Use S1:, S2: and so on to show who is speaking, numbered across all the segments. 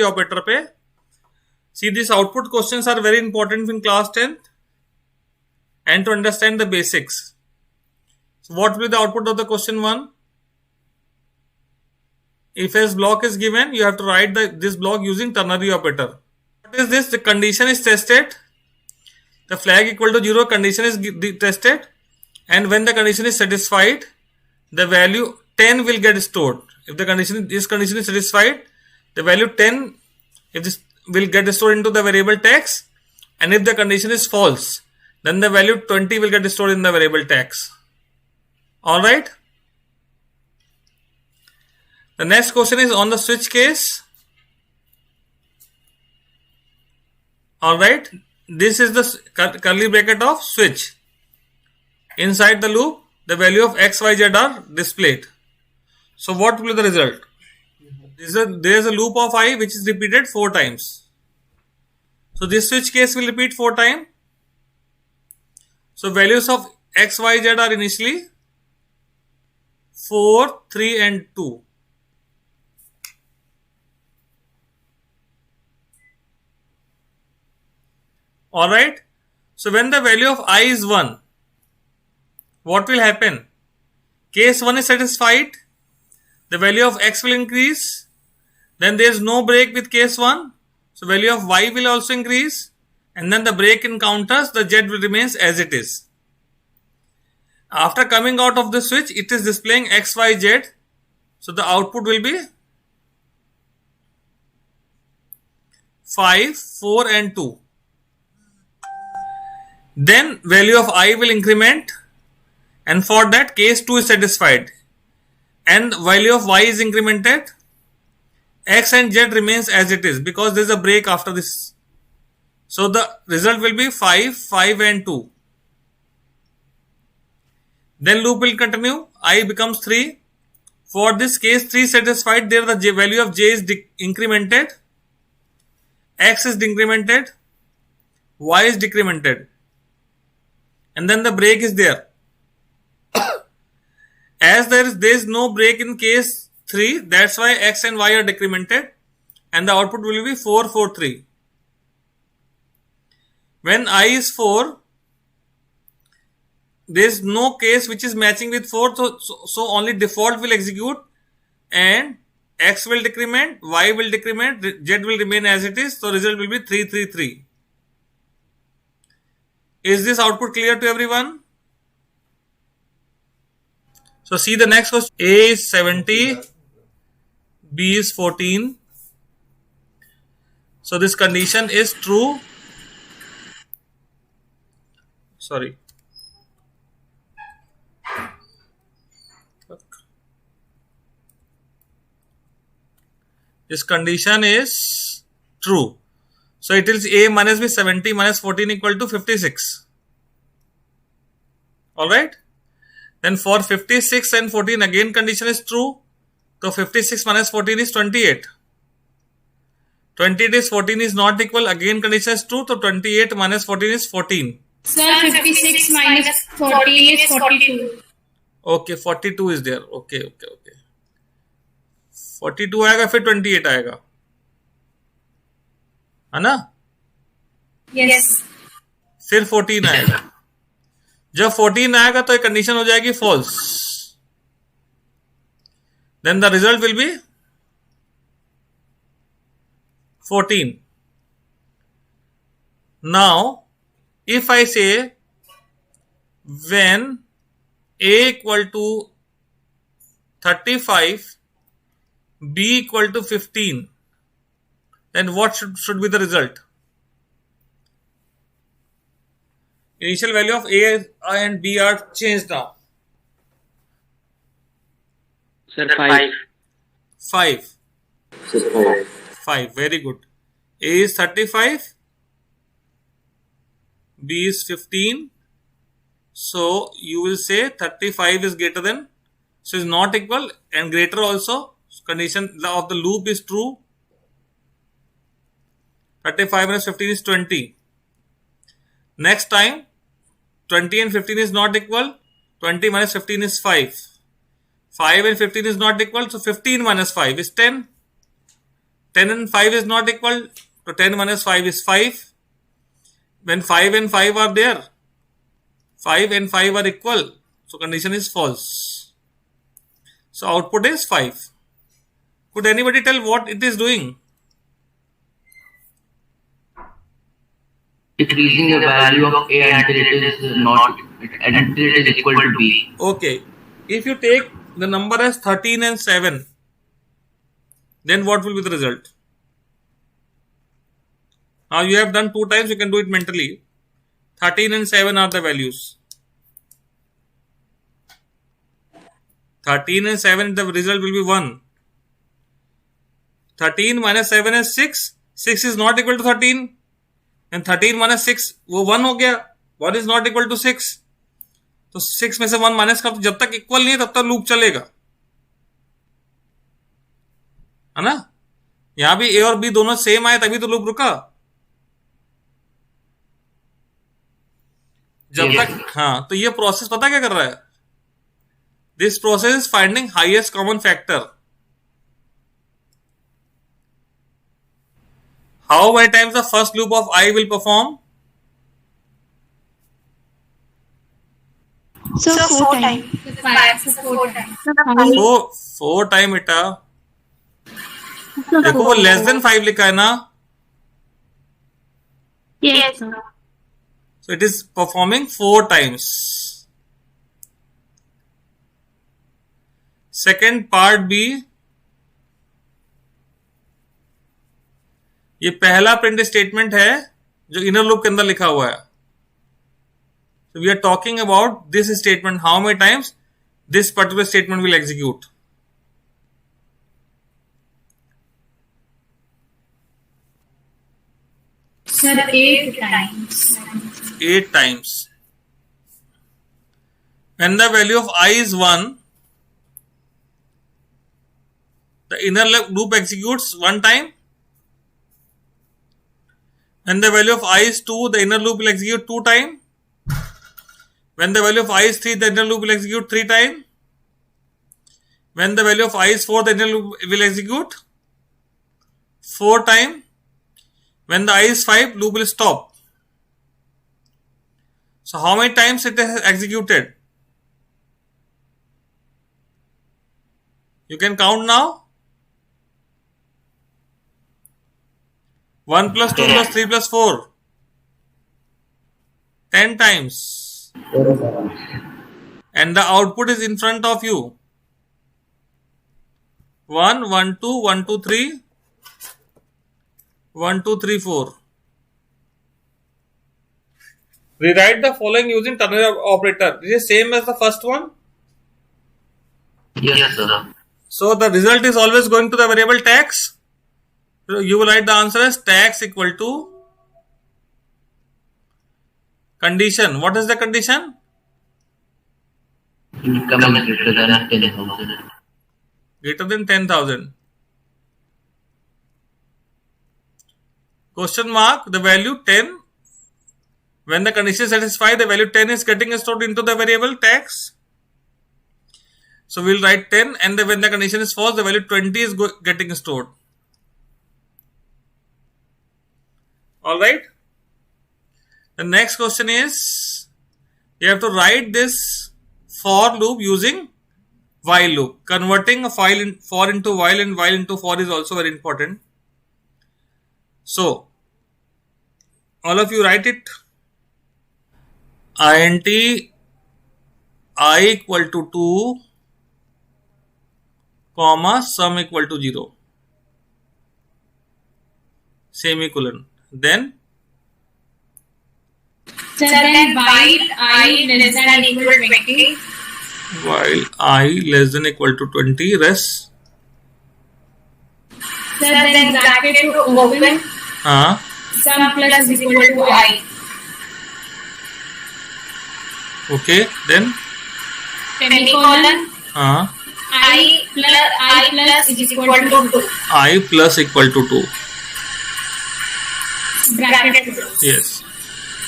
S1: Operator पे. See, these output questions are very important in class 10th and to understand the basics. So what will be the output of the question 1? If S block is given, you have to write this block using ternary operator. What is this? The condition is tested. The flag equal to 0 condition is tested, and when the condition is satisfied, the value 10 will get stored. If this condition is satisfied, the value 10 will get stored into the variable text, and if the condition is false, then the value 20 will get stored in the variable text. Alright. The next question is on the switch case. Alright. This is the curly bracket of switch. Inside the loop, the value of x, y, z are displayed. So what will be the result? There is a loop of I which is repeated 4 times. So this switch case will repeat 4 times. So values of x, y, z are initially 4, 3 and 2. Alright. So when the value of I is 1, what will happen? Case 1 is satisfied. The value of x will increase. Then there is no break with case 1. So value of y will also increase. And then the break encounters, the z will remain as it is. After coming out of the switch, it is displaying x, y, z. So the output will be 5, 4 and 2. Then value of I will increment, and for that case 2 is satisfied, and value of y is incremented. X and z remains as it is because there is a break after this. So the result will be 5, 5 and 2. Then loop will continue. I becomes 3. For this case 3 satisfied, there the value of j is incremented, x is decremented, y is decremented, and then the break is there. As there is no break in case 3, that's why x and y are decremented, and the output will be 4, 4, 3. When I is 4, there is no case which is matching with 4, so only default will execute, and x will decrement, y will decrement, z will remain as it is, so result will be 3, 3, 3. Is this output clear to everyone? So see the next question. A is 70, B is 14. So this condition is true. Sorry. This condition is true. So it is A minus B 70 minus 14 equal to 56. Alright. Then for 56 and 14 again condition is true. So 56 minus 14 is 28. 28 is 14 is not equal. Again condition is true. So 28 minus 14 is 14.
S2: Sir, 56 minus 14 is 42.
S1: Okay, 42 is there. Okay. 42 आएगा फिर 28 आएगा, है ना?
S2: Yes.
S1: फिर 14 आएगा. जब 14 आएगा तो एक कंडीशन हो जाएगी false. Then the result will be 14. Now, if I say when A equal to 35, B equal to 15, then what should be the result? Initial value of A and B are changed now.
S3: Sir, 5.
S1: 5.
S3: Sir,
S1: 5. Very good. A is 35. B is 15. So you will say 35 is greater than. So is not equal and greater also. Condition of the loop is true. 35 minus 15 is 20. Next time 20 and 15 is not equal. 20 minus 15 is 5. 5 and 15 is not equal. So 15 minus 5 is 10. 10 and 5 is not equal, so 10 minus 5 is 5. When 5 and 5 are there, 5 and 5 are equal, so condition is false. So output is 5. Could anybody tell what it is doing?
S4: Decreasing the value of A until it is equal to B.
S1: Okay. If you take the number as 13 and 7, then what will be the result? Now you have done 2 times, you can do it mentally. 13 and 7 are the values. 13 and 7, the result will be 1. 13 minus 7 is 6. 6 is not equal to 13. And 13 minus 6, वो 1 हो गया. 1 is not equal to 6. तो 6 में से 1 minus कर, जब तक equal नहीं है तब तक लूप चलेगा, है ना. यहां भी A और B दोनों सेम आए तभी तो लूप रुका. जब तक, हाँ, तो ये प्रोसेस पता क्या कर रहा है? This process is finding highest common factor. How many times the first loop of I will perform?
S5: So 4 times.
S2: 4 times.
S1: 4 time बेटा. देखो वो less than 5 लिखा है ना.
S5: Yes, sir.
S1: So it is performing 4 times. Second part B. ये पहला print statement है जो इनर लूप के अंदर लिखा हुआ है. So we are talking about this statement. How many times this particular statement will execute?
S2: Sir, 8 times.
S1: 8 times. When the value of I is 1, the inner loop executes 1 time. When the value of I is 2, the inner loop will execute 2 times. When the value of I is 3, the inner loop will execute 3 times. When the value of I is 4, the inner loop will execute 4 times. When the I is 5, loop will stop. So how many times it has executed? You can count now. 1 plus 2 plus 3 plus 4. 10 times. And the output is in front of you. 1, 1, 2, 1, 2, 3. 1, 2, 3, 4. Rewrite the following using ternary operator. This is same as the first one.
S4: Yes, sir.
S1: So the result is always going to the variable tax. So you will write the answer as tax equal to condition. What is the condition?
S4: Income is greater than 10,000.
S1: Greater than 10,000. Question mark, the value 10. When the condition is satisfied, the value 10 is getting stored into the variable tax. So we'll write 10, and when the condition is false, the value 20 is getting stored. Alright. The next question is, you have to write this for loop using while loop. Converting a for into while and while into for is also very important. So, all of you write it. Int I equal to 2, comma, sum equal to 0. Semicolon. Then
S2: Sir, then while I less than equal to 20.
S1: While I less than equal to 20, rest.
S2: Sir, then bracket to open. Sum plus is equal to I.
S1: Okay, then
S2: Semicolon. I plus is equal to 2.
S1: I plus equal to 2.
S2: Bracket.
S1: Yes.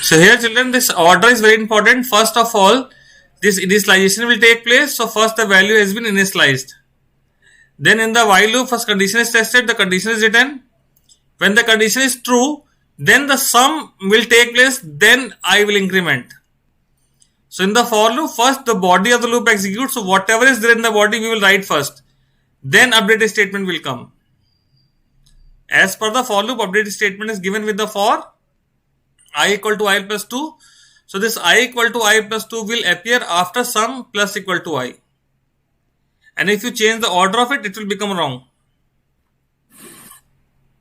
S1: So here children, this order is very important. First of all, this initialization will take place. So first the value has been initialized. Then in the while loop, first condition is tested, the condition is written. When the condition is true, then the sum will take place, then I will increment. So in the for loop, first the body of the loop executes. So whatever is there in the body, we will write first. Then update statement will come. As per the for loop, update statement is given with the for I equal to I plus 2. So this I equal to I plus 2 will appear after sum plus equal to I. And if you change the order of it, it will become wrong.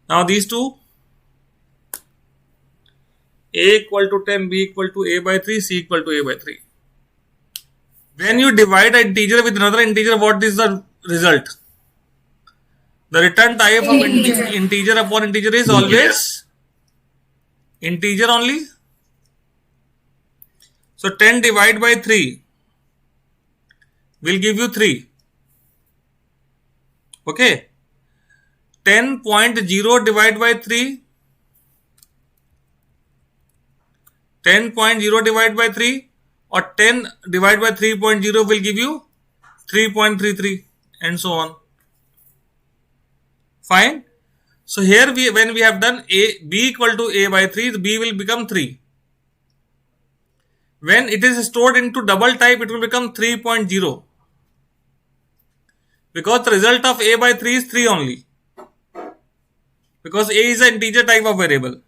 S1: Now these two, A equal to 10, B equal to A by 3, C equal to A by 3. When you divide an integer with another integer, what is the result? The return type of integer upon integer is always integer only. So 10 divided by 3 will give you 3. Okay. 10.0 divided by 3. 10.0 divided by 3 or 10 divided by 3.0 will give you 3.33 and so on. Fine. So here when we have done B equal to A by 3, the B will become 3. When it is stored into double type, it will become 3.0. Because the result of A by 3 is 3 only. Because A is an integer type of variable.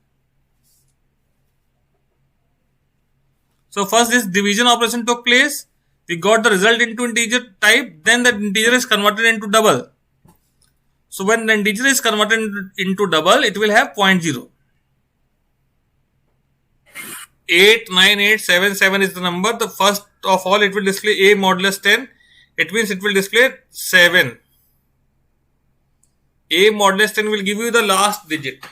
S1: So first this division operation took place. We got the result into integer type. Then the integer is converted into double. So when the integer is converted into double, it will have 0.0. 89877 is the number. The first of all, it will display A modulus 10. It means it will display 7. A modulus 10 will give you the last digit.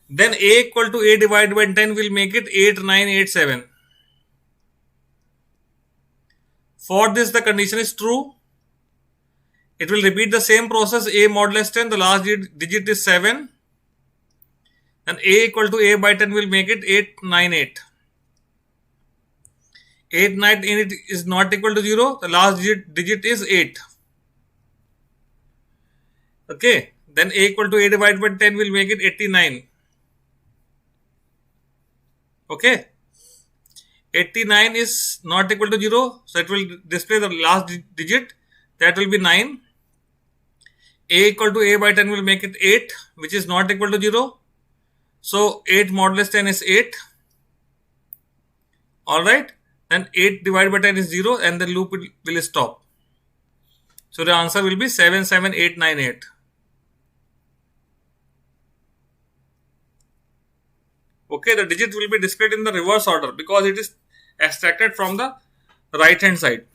S1: Then A equal to A divided by 10 will make it 8987. For this, the condition is true. It will repeat the same process. A modulus 10, the last digit is 7. And A equal to A by 10 will make it 898. 898 is not equal to 0. The last digit is 8. Okay. Then A equal to A divided by 10 will make it 89. Okay. 89 is not equal to 0. So it will display the last digit. That will be 9. A equal to A by 10 will make it 8, which is not equal to 0. So 8 modulus 10 is 8. Alright. Then 8 divided by 10 is 0 and the loop will stop. So the answer will be 77898. Okay, the digit will be displayed in the reverse order because it is extracted from the right hand side.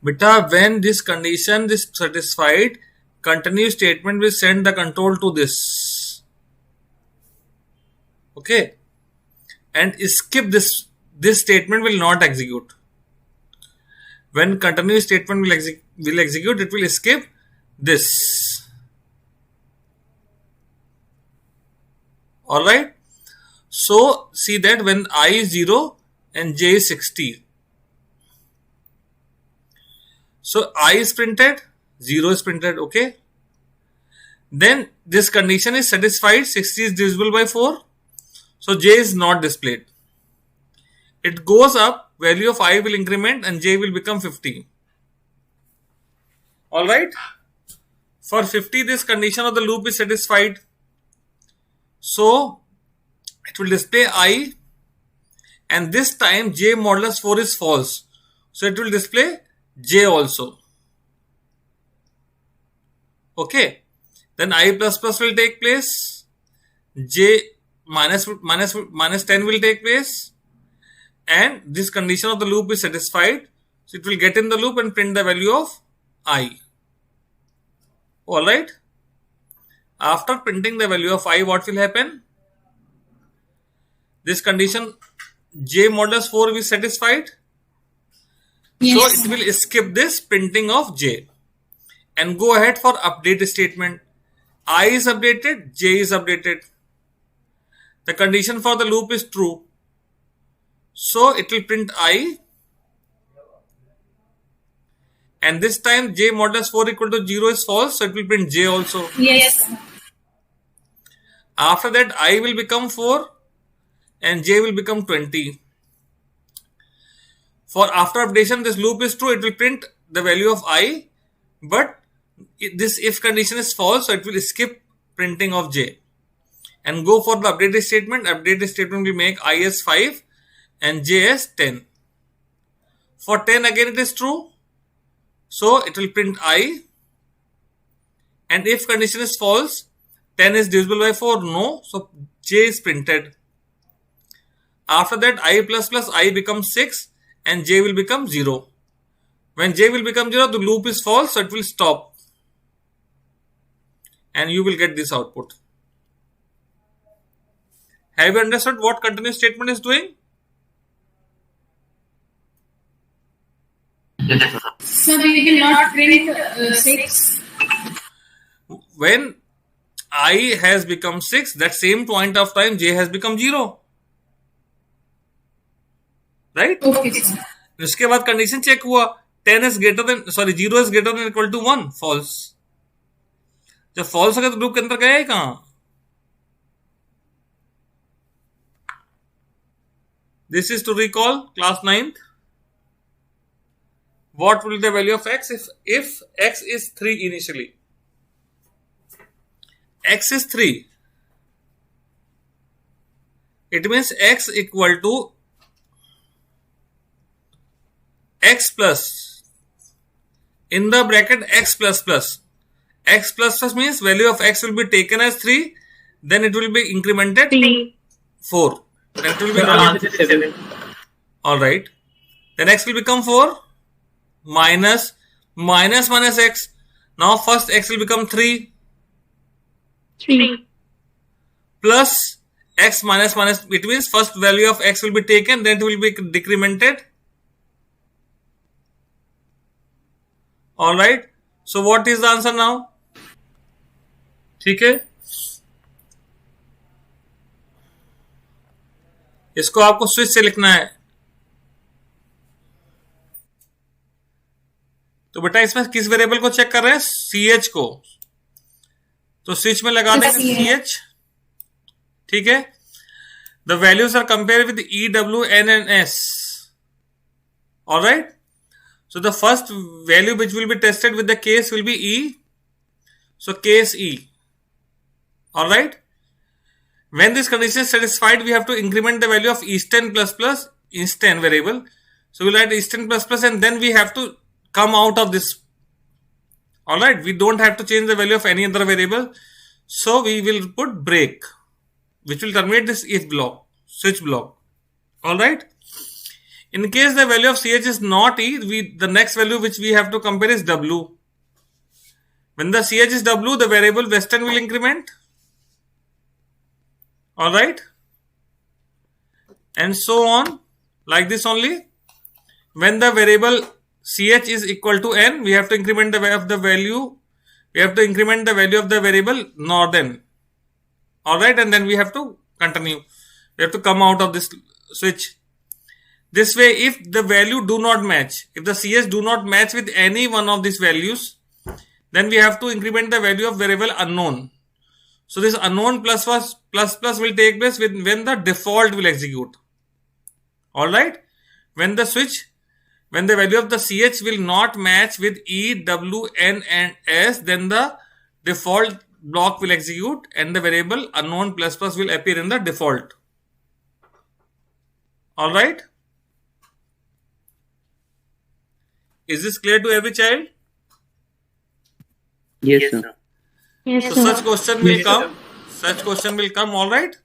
S1: Beta, when this condition is satisfied, continue statement will send the control to this. Okay. And skip this statement will not execute. When continue statement will execute, it will skip this. Alright. So see that when I is 0 and j is 60. So I is printed, 0 is printed, okay. Then this condition is satisfied, 60 is divisible by 4. So j is not displayed. It goes up, value of I will increment and j will become 50. Alright. For 50, this condition of the loop is satisfied. So it will display I and this time j modulus 4 is false. So it will display j also. Okay. Then I plus plus will take place. J minus 10 will take place. And this condition of the loop is satisfied. So it will get in the loop and print the value of I. Alright. After printing the value of I, what will happen? This condition j modulus 4 is satisfied.
S2: Yes.
S1: So it will skip this printing of j and go ahead for update statement. I is updated, j is updated. The condition for the loop is true. So it will print I and this time j modulus 4 equal to 0 is false, so it will print j also.
S2: Yes.
S1: After that, I will become 4 and j will become 20. For after updation, this loop is true, it will print the value of I, but this if condition is false, so it will skip printing of j and go for the updated statement. Updated statement will make I as 5 and j as 10. For 10 again it is true, so it will print I, and if condition is false, 10 is divisible by 4, no, so j is printed. After that, I plus I becomes 6 and j will become 0. When j will become 0, the loop is false, so it will stop and you will get this output. Have you understood what continuous statement is doing?
S4: Yes, sir.
S2: So we will not print 6.
S1: When I has become 6, that same point of time j has become 0. Right?
S2: Okay, sir.
S1: उसके बाद condition check हुआ, 0 is greater than equal to 1, false. जब false हो गया तो group के अंदर गया ही कहां? This is to recall class 9th. What will be the value of x if x is 3 initially? X is 3. It means x equal to x plus, in the bracket x plus plus. X plus plus means value of x will be taken as 3, then it will be incremented 4. Then it will be
S3: 7.
S1: Alright. Then x will become 4 minus x. Now first x will become 3 plus x minus, it means first value of x will be taken, then it will be decremented. Alright. So what is the answer now? ठीक है, इसको आपको switch से लिखना है. तो बेटा इसमें किस वेरिएबल को चेक कर रहे हैं? CH को. तो स्विच में लगा देंगे CH. ठीक है. The values are compared with E, W, N and S. Alright. So the first value which will be tested with the case will be E. So case E. Alright. When this condition is satisfied, we have to increment the value of East10 plus plus, East10 variable. So we'll write East10 plus plus and then we have to come out of this. Alright. We don't have to change the value of any other variable. So we will put break, which will terminate this if block, switch block. Alright. In case the value of CH is not E, the next value which we have to compare is W. When the CH is W, the variable Western will increment. Alright. And so on, like this only. When the variable CH is equal to N, we have to increment the value of the value. We have to increment the value of the variable Northern. Alright, and then we have to continue. We have to come out of this switch. This way, if the value do not match, if the CS do not match with any one of these values, then we have to increment the value of variable unknown. So this unknown plus will take place when the default will execute. Alright? When the value of the CH will not match with E, W, N and S, then the default block will execute and the variable unknown plus will appear in the default. Alright? Is this clear to every child?
S3: Yes, sir.
S5: Yes,
S1: So
S5: sir.
S1: such question will come. Such question will come. Alright?